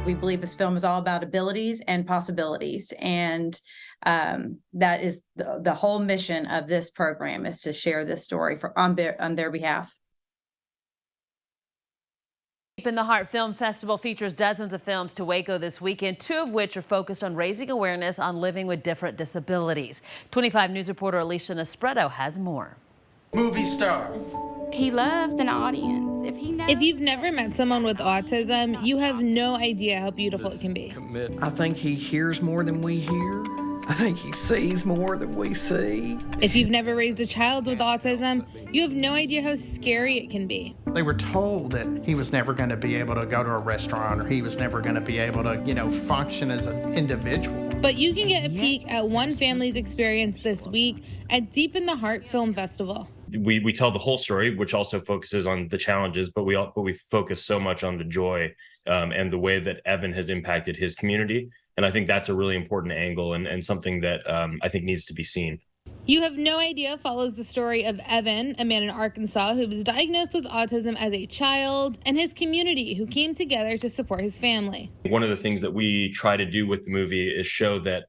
We believe this film is all about abilities and possibilities, and that is the whole mission of this program, is to share this story on their behalf. Deep in the Heart Film Festival features dozens of films to Waco this weekend, 2 of which are focused on raising awareness on living with different disabilities. 25 News reporter Alicia Nespreto has more. Movie star. He loves an audience. If you've never met someone with autism, you have no idea how beautiful it can be. I think he hears more than we hear. I think he sees more than we see. If you've never raised a child with autism, you have no idea how scary it can be. They were told that he was never going to be able to go to a restaurant, or he was never going to be able to, function as an individual. But you can get a peek at one family's experience this week at Deep in the Heart Film Festival. We tell the whole story, which also focuses on the challenges, but we focus so much on the joy and the way that Evan has impacted his community. And I think that's a really important angle and something that I think needs to be seen. You Have No Idea follows the story of Evan, a man in Arkansas who was diagnosed with autism as a child, and his community who came together to support his family. One of the things that we try to do with the movie is show that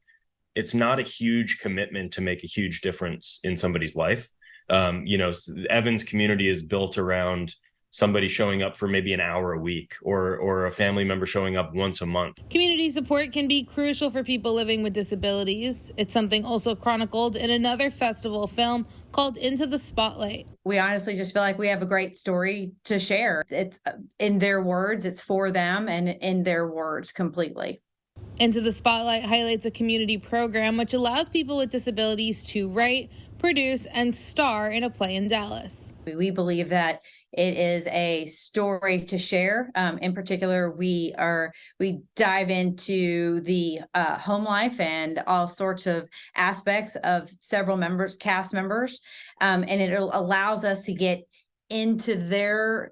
it's not a huge commitment to make a huge difference in somebody's life. Evan's community is built around somebody showing up for maybe an hour a week, or a family member showing up once a month. Community support can be crucial for people living with disabilities. It's something also chronicled in another festival film called Into the Spotlight. We honestly just feel like we have a great story to share. It's in their words, it's for them, and in their words completely. Into the Spotlight highlights a community program which allows people with disabilities to write, produce, and star in a play in Dallas. We believe that it is a story to share. In particular, we dive into the home life and all sorts of aspects of several cast members, and it allows us to get into their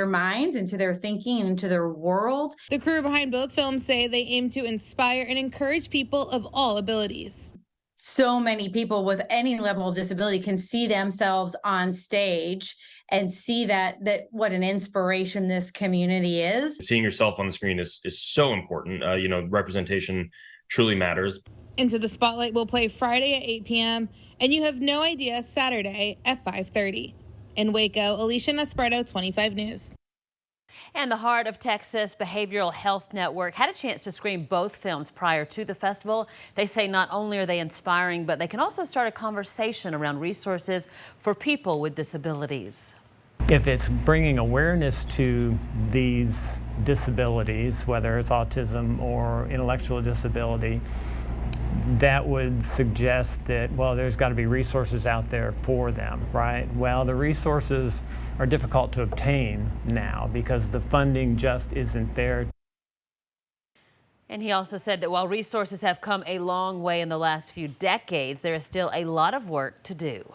minds, into their thinking, into their world. The crew behind both films say they aim to inspire and encourage people of all abilities. So many people with any level of disability can see themselves on stage and see that what an inspiration this community is. Seeing yourself on the screen is so important. Representation truly matters. Into the Spotlight will play Friday at 8 p.m. and You Have No Idea Saturday at 5:30. In Waco, Alicia Nespreto, 25 News. And the Heart of Texas Behavioral Health Network had a chance to screen both films prior to the festival. They say not only are they inspiring, but they can also start a conversation around resources for people with disabilities. If it's bringing awareness to these disabilities, whether it's autism or intellectual disability, that would suggest that, well, there's got to be resources out there for them, right? Well, the resources are difficult to obtain now because the funding just isn't there. And he also said that while resources have come a long way in the last few decades, there is still a lot of work to do.